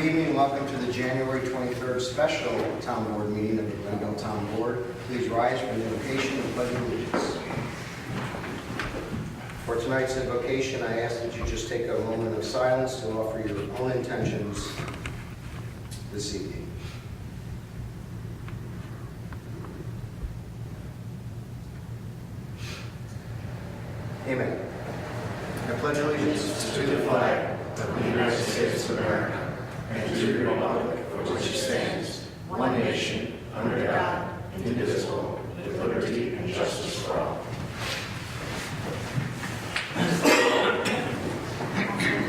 Good evening and welcome to the January 23rd special Town Board meeting of the Glenville Town Board. Please rise for the invocation and pledge of allegiance. For tonight's invocation, I ask that you just take a moment of silence to offer your own intentions this evening. Amen. I pledge allegiance to the flag of the United States of America and to the republic for which it stands, one nation, under God, indivisible, with liberty and justice for all. Councilman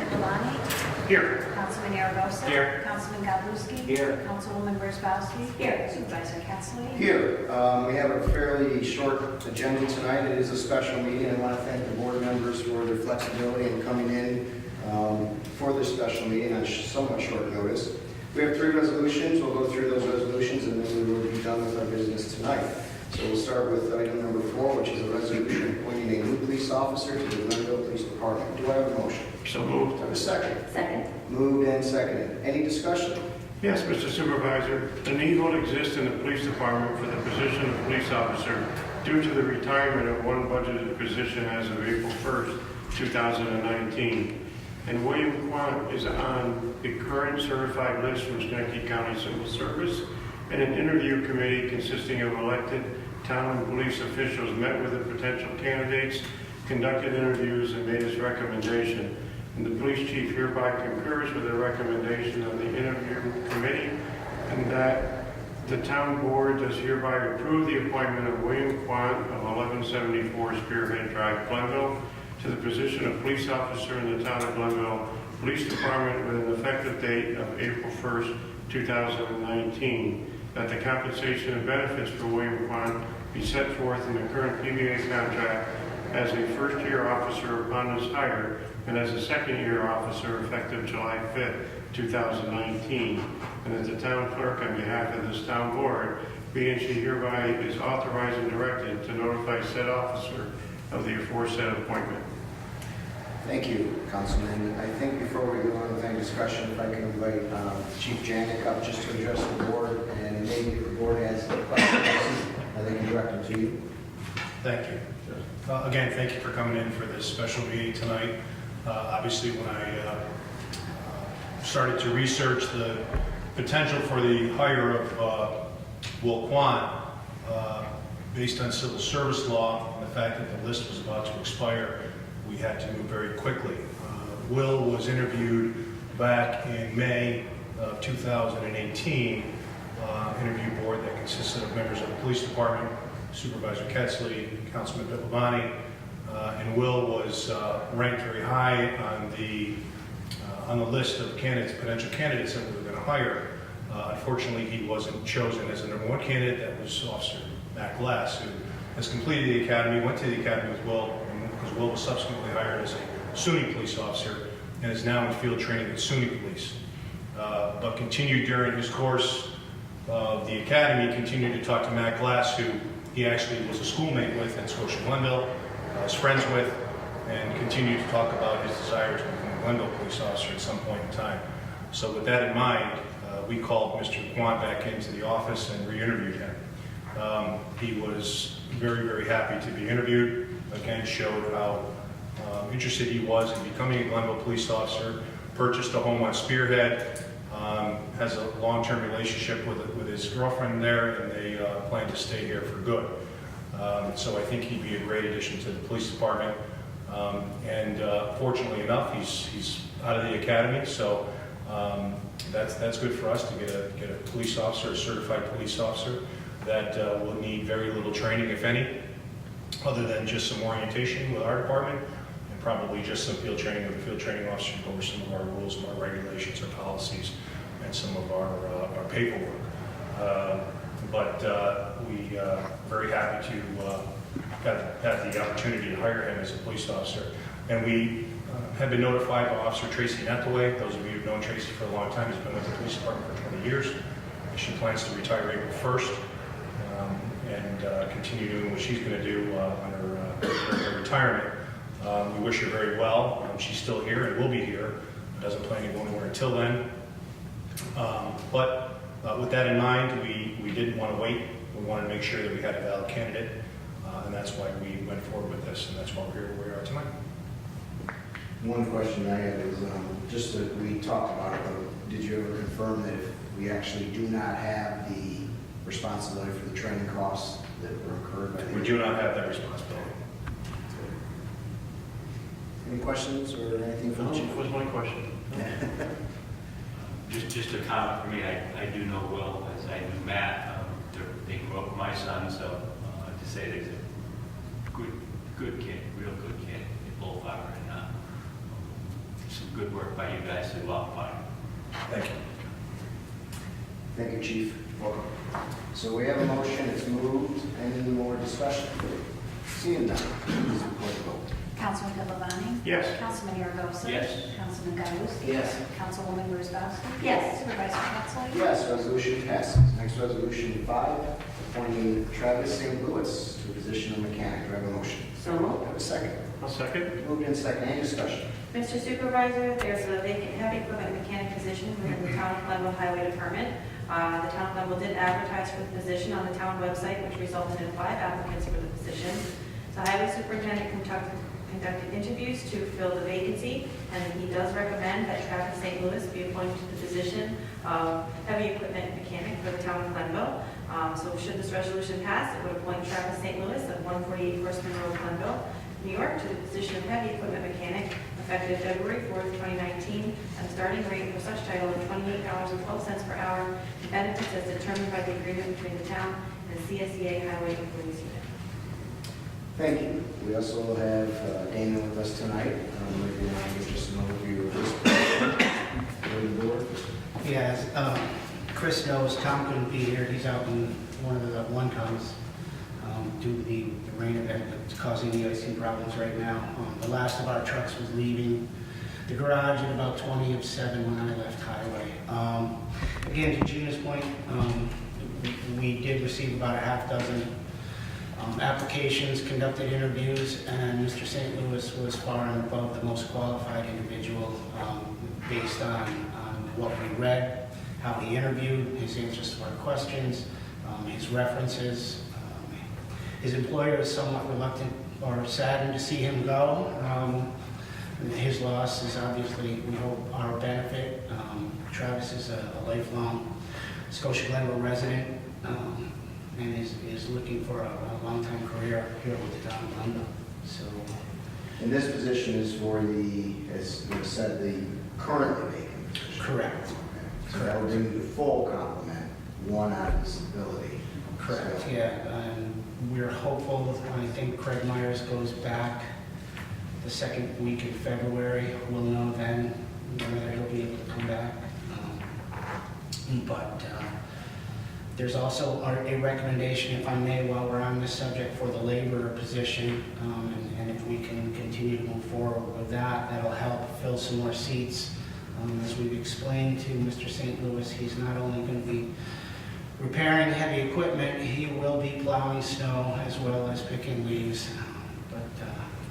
Delaney? Here. Councilman Aragosa? Here. Councilman Godlewski? Here. Councilwoman Bersbowski? Here. Supervisor Ketzley? Here, we have a fairly short agenda tonight. It is a special meeting. I want to thank the board members for their flexibility in coming in for this special meeting on somewhat short notice. We have 3 resolutions. We'll go through those resolutions and then we will be done with our business tonight. So we'll start with item number 4, which is a resolution appointing a new police officer to the Glenville Police Department. Do I have a motion? So moved. Do I have a second? Second. Moved and seconded. Any discussion? Yes, Mr. Supervisor. The need will exist in the police department for the position of police officer due to the retirement of one budgeted position as of April 1st, 2019. And William Quant is on the current certified list from Schenectady County Civil Service, and an interview committee consisting of elected town and police officials met with the potential candidates, conducted interviews, and made its recommendation. And the police chief hereby concurs with the recommendation of the interview committee, and that the town board does hereby approve the appointment of William Quant of 1174 Spearhead Drive, Glenville, to the position of police officer in the town of Glenville Police Department with an effective date of April 1st, 2019. That the compensation and benefits for William Quant be set forth in the current PBA contract as a first-year officer upon his hire and as a second-year officer effective July 5th, 2019. And that the town clerk, on behalf of this town board, be and she hereby is authorized and directed to notify said officer of the aforesaid appointment. Thank you, Councilman. I think before we go on with any discussion, if I can invite Chief Janik up just to address the board, and maybe if the board has questions, they can direct them to you. Thank you. Again, thank you for coming in for this special meeting tonight. Obviously, when I started to research the potential for the hire of Will Quant, based on civil service law and the fact that the list was about to expire, we had to move very quickly. Will was interviewed back in May of 2018, interview board that consisted of members of the police department, Supervisor Ketzley, Councilman Bilavani, and Will was ranked very high on the list of candidates, potential candidates that we were going to hire. Unfortunately, he wasn't chosen as the #1 candidate. That was Officer Matt Glass, who has completed the academy, went to the academy with Will, because Will was subsequently hired as a SUNY police officer and is now in field training at SUNY Police. But continued during his course of the academy, continued to talk to Matt Glass, who he actually was a schoolmate with in Scotia Glenville, was friends with, and continued to talk about his desire to become a Glenville police officer at some point in time. So with that in mind, we called Mr. Quant back into the office and re-interviewed him. He was very, very happy to be interviewed. Again, showed how interested he was in becoming a Glenville police officer, purchased a home on Spearhead, has a long-term relationship with his girlfriend there, and they plan to stay here for good. So I think he'd be a great addition to the police department. Fortunately enough, he's out of the academy, so that's good for us to get a police officer, a certified police officer that will need very little training, if any, other than just some orientation with our department and probably just some field training with the field training officer to go over some of our rules and our regulations, our policies, and some of our paperwork. We are very happy to have the opportunity to hire him as a police officer. And we have been notified by Officer Tracy Nethaway. Those of you who've known Tracy for a long time, has been with the police department for 20 years. She plans to retire April 1st and continue doing what she's going to do on her retirement. We wish her very well. She's still here and will be here. Doesn't plan to go anywhere until then. But with that in mind, we didn't want to wait. We wanted to make sure that we had a valid candidate, and that's why we went forward with this, and that's why we're here where we are tonight. One question I have is, just that we talked about it, but did you ever confirm that if we actually do not have the responsibility for the training costs that were incurred by the... We do not have that responsibility. Any questions or anything from the chief? That was my question. Just a comment for me, I do know Will, as I knew Matt, they grew up with my son, so to say that he's a good kid, real good kid, they both are, and some good work by you guys to go out and find him. Thank you. Thank you, Chief. Welcome. So we have a motion, it's moved. Any more discussion? Seeing none, please record the vote. Councilman Pilavani? Yes. Councilman Aragosa? Yes. Councilman Gollosky? Yes. Councilwoman Wozzachowski? Yes. Supervisor Pettsley? Yes, resolution passes. Next, resolution 5, appointing Travis St. Louis to the position of mechanic. Do I have a motion? So moved. Have a second. I'll second. Moved in second. Any discussion? Mr. Supervisor, there's a vacant heavy equipment mechanic position within the Town of Glenville Highway Department. The Town of Glenville did advertise for the position on the town website, which resulted in 5 applicants for the position. The highway superintendent conducted interviews to fill the vacancy, and he does recommend that Travis St. Louis be appointed to the position of heavy equipment mechanic for the Town of Glenville. So should this resolution pass, it would appoint Travis St. Louis of 148 First Monroe, Glenville, New York, to the position of heavy equipment mechanic effective February 4th, 2019, at a starting rate for such title of $28.12 per hour, and benefits as determined by the agreement between the town and the CSEA Highway Employees Unit. Thank you. We also have Dana with us tonight. Maybe you want to give just an overview of this position for the board. Yeah, as Chris knows, Tom couldn't be here. He's out in one of the one-tons due to the rain event that's causing the icing problems right now. The last of our trucks was leaving the garage at about 20 of 7 when I left highway. Again, to Gina's point, we did receive about a half dozen applications, conducted interviews, and Mr. St. Louis was far and above the most qualified individual based on what we read, how he interviewed, his answers to our questions, his references. His employer is somewhat reluctant or saddened to see him go. His loss is obviously, we hope, our benefit. Travis is a lifelong Scotia Glenville resident and is looking for a long-time career here with the town of Glenville. So, And this position is for the, as you said, the currently vacant position. correct. So that would bring you the full complement, one out of disability. Correct, So- yeah. And we're hopeful, I think Craig Myers goes back the second week in February. We'll know then whether he'll be able to come back. But there's also a recommendation, if I may, while we're on this subject, for the laborer position. And if we can continue to move forward with that, that'll help fill some more seats. As we've explained to Mr. St. Louis, he's not only going to be repairing heavy equipment, he will be plowing snow as well as picking leaves, but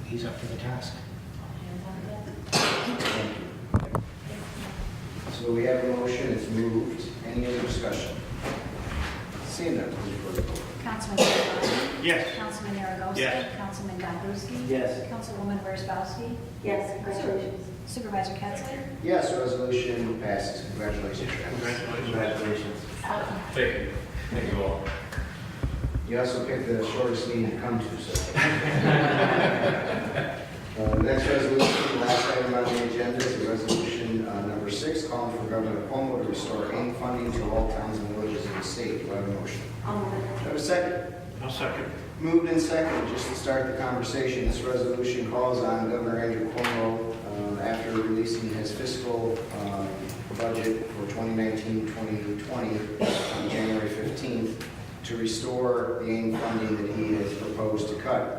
he's up to the task. So we have a motion, it's moved. Any other discussion? Seeing none, please record the vote. Councilman Pilavani? Yes. Councilman Aragosa? Yes. Councilman Gollosky? Yes. Councilwoman Wozzachowski? Yes, congratulations. Supervisor Pettsley? Yes, resolution passes. Congratulations, Travis. Congratulations. Thank you. Thank you all. You also picked the shortest meeting to come to, so. Next resolution, the last item on the agenda is resolution number 6, calling for Governor Cuomo to restore AIM funding to all towns and villages in the state. Do I have a motion? I'll move Do it. I have a second? I'll second. Moved in second, just to start the conversation, this resolution calls on Governor Andrew Cuomo, after releasing his fiscal budget for 2019-2020 on January 15th, to restore the AIM funding that he has proposed to cut.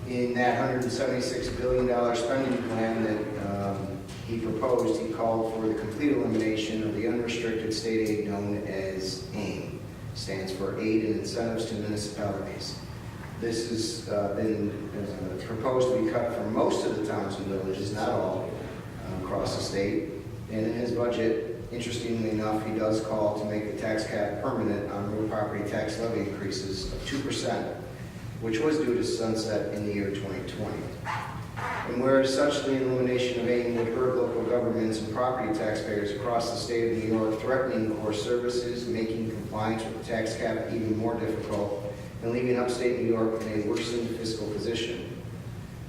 In that $176 billion spending plan that he proposed, he called for the complete elimination of the unrestricted state aid known as AIM. Stands for Aid and Incentives to Municipalities. This has been proposed to be cut for most of the towns and villages, not all, across the state. And in his budget, interestingly enough, he does call to make the tax cap permanent on real property tax levy increases of 2%, which was due to sunset in the year 2020. And whereas such the elimination of AIM would hurt local governments and property taxpayers across the state of New York, threatening core services, making compliance with the tax cap even more difficult, and leaving upstate New York in a worsened fiscal position.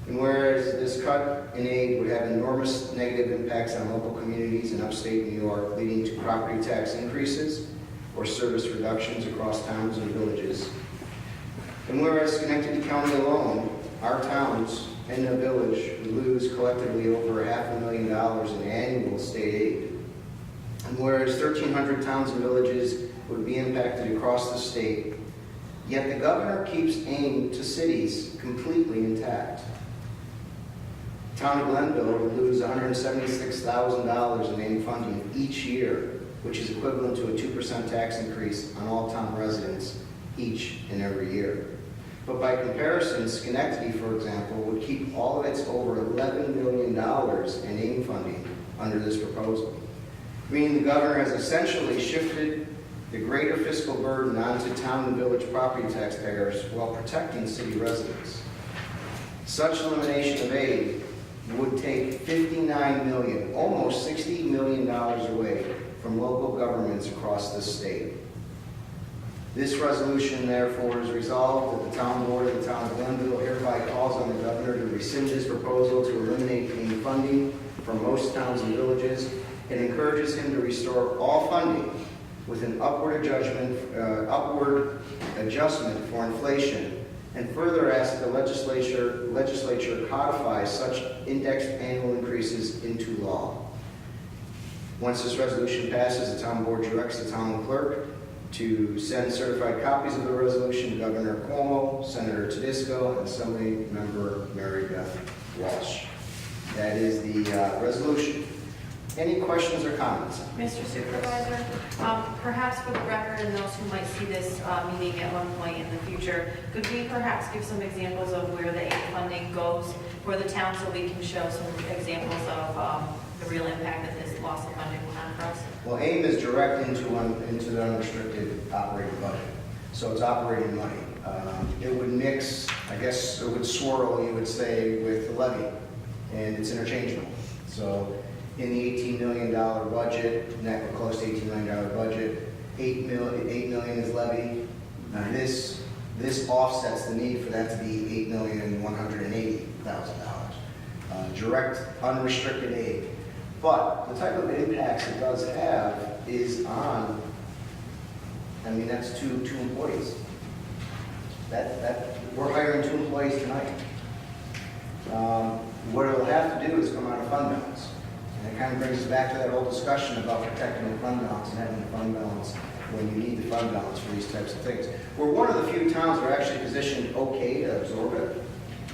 And whereas this cut in aid would have enormous negative impacts on local communities in upstate New York, leading to property tax increases or service reductions across towns and villages. And whereas Schenectady County alone, our towns and the village would lose collectively over $500,000 in annual state aid. And whereas 1,300 towns and villages would be impacted across the state, yet the governor keeps AIM to cities completely intact. The town of Glenville would lose $176,000 in AIM funding each year, which is equivalent to a 2% tax increase on all town residents each and every year. But by comparison, Schenectady, for example, would keep all of its over $11 million in AIM funding under this proposal, meaning the governor has essentially shifted the greater fiscal burden onto town and village property taxpayers while protecting city residents. Such elimination of aid would take $59 million, almost $60 million away from local governments across this state. This resolution, therefore, is resolved that the town board of the town of Glenville hereby calls on the governor to rescind his proposal to eliminate AIM funding for most towns and villages, and encourages him to restore all funding with an upward adjustment for inflation, and further asks the legislature codify such indexed annual increases into law. Once this resolution passes, the town board directs the town clerk to send certified copies of the resolution to Governor Cuomo, Senator Tedisco, and Assembly Member Mary Beth Walsh. That is the resolution. Any questions or comments? Mr. Supervisor, perhaps for the record and those who might see this meeting at one point in the future, could we perhaps give some examples of where the AIM funding goes for the town so we can show some examples of the real impact that this loss of funding will have for us? Well, AIM is direct into the unrestricted operating budget, so it's operating money. It would mix, I guess it would swirl, you would say, with the levy, and it's interchangeable. So in the $18 million budget, net close to $18 million budget, $8 million is levy. This offsets the need for that to be $8,180,000. Direct unrestricted aid. But the type of impacts it does have is on, I mean, that's two employees. We're hiring 2 employees tonight. What it'll have to do is come out of fund balance. And it kind of brings us back to that old discussion about protecting the fund balance and having the fund balance when you need the fund balance for these types of things. We're one of the few towns that are actually positioned okay to absorb it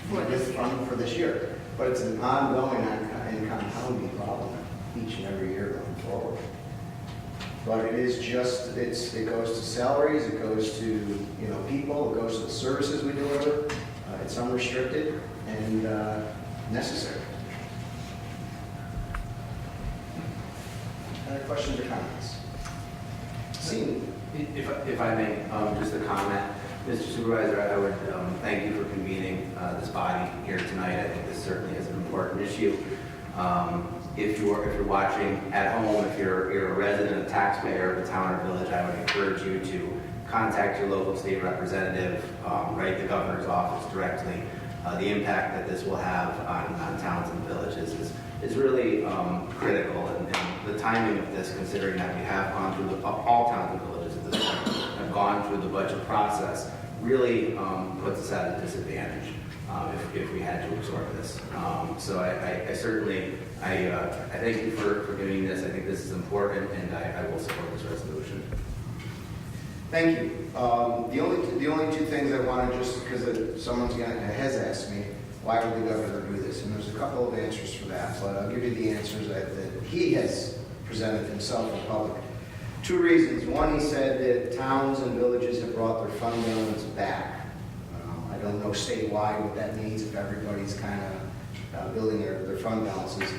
for this year. But it's an ongoing and compounding problem each and every year going forward. But it is just, it goes to salaries, it goes to people, it goes to the services we deliver. It's unrestricted and necessary. Other questions or comments? Seeing. If I may, just a comment. Mr. Supervisor, I would thank you for convening this body here tonight. I think this certainly is an important issue. If you're watching at home, if you're a resident, a taxpayer of the town or village, I would encourage you to contact your local state representative, write the governor's office directly. The impact that this will have on towns and villages is really critical, and the timing of this, considering that we have gone through all towns and villages at this point have gone through the budget process, really puts us at a disadvantage if we had to absorb this. So I certainly thank you for doing this. I think this is important, and I will support this resolution. Thank you. The only 2 things I want to just, because someone has asked me, why would the governor do this? And there's a couple of answers for that, but I'll give you the answers that he has presented himself in public. 2 reasons. One, he said that towns and villages have brought their fund balance back. I don't know statewide what that means if everybody's kind of building their fund balances.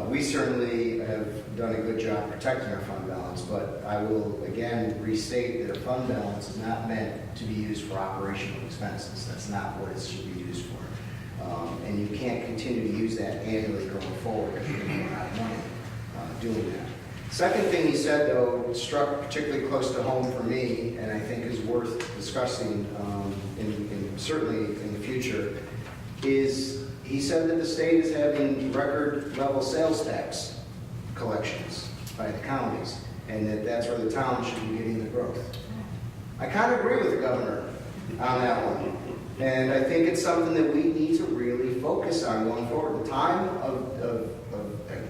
We certainly have done a good job protecting our fund balance, but I will again restate that a fund balance is not meant to be used for operational expenses. That's not what it should be used for. And you can't continue to use that annually going forward because you're going to run out of money doing that. Second thing he said, though, struck particularly close to home for me, and I think is worth discussing certainly in the future, is he said that the state is having record level sales tax collections by the counties, and that that's where the town should be getting the growth. I kind of agree with the governor on that one. And I think it's something that we need to really focus on going forward. The time of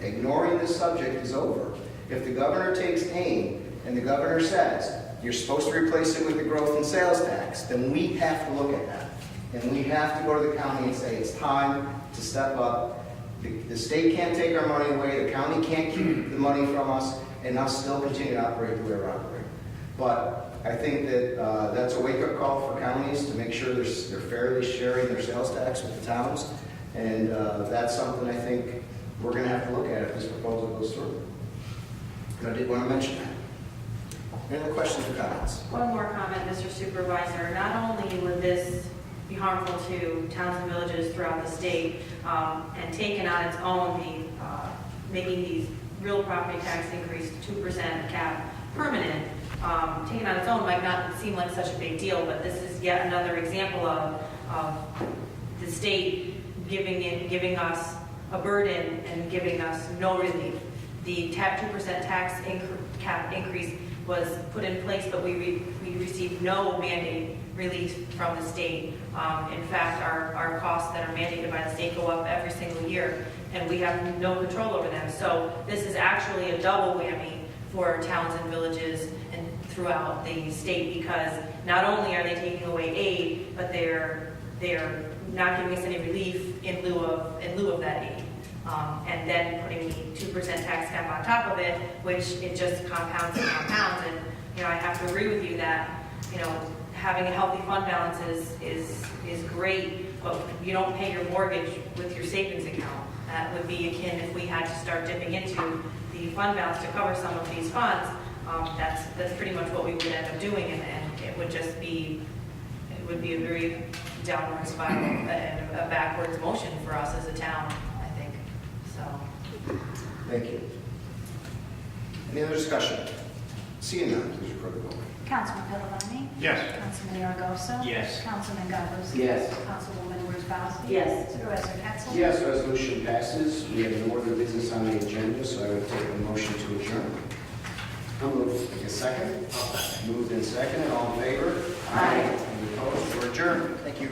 ignoring this subject is over. If the governor takes aim and the governor says, you're supposed to replace it with the growth in sales tax, then we have to look at that. And we have to go to the county and say, it's time to step up. The state can't take our money away, the county can't keep the money from us, and us still continue to operate the way we're operating. But I think that that's a wake-up call for counties to make sure they're fairly sharing their sales tax with the towns. And that's something I think we're going to have to look at if this proposal goes through. And I did want to mention that. Any other questions or comments? One more comment, Mr. Supervisor. Not only would this be harmful to towns and villages throughout the state, and taken on its own, making these real property tax increase 2% cap permanent, taken on its own might not seem like such a big deal, but this is yet another example of the state giving us a burden and giving us no relief. The 2% tax cap increase was put in place, but we received no mandate relief from the state. In fact, our costs that are mandated by the state go up every single year, and we have no control over them. So this is actually a double whammy for towns and villages and throughout the state, because not only are they taking away aid, but they're not giving us any relief in lieu of that aid. And then putting the 2% tax cap on top of it, which it just compounds and compounds. And, I have to agree with you that, having a healthy fund balance is great, but you don't pay your mortgage with your savings account. That would be akin if we had to start dipping into the fund balance to cover some of these funds. That's pretty much what we would end up doing, and it would be a very downward spiral and a backwards motion for us as a town, I think. So. Thank you. Any other discussion? Seeing none, please record the vote. Councilman Pittavani? Yes. Councilman Aragosa? Yes. Councilman Goddard? Yes. Councilwoman Wozzowski? Yes. Supervisor Ketzel? Yes, resolution passes. We have no other business on the agenda, so I would take a motion to adjourn. I'll move. Take a second. Moved and seconded. All in favor? Aye. Any opposed? We're adjourned. Thank you.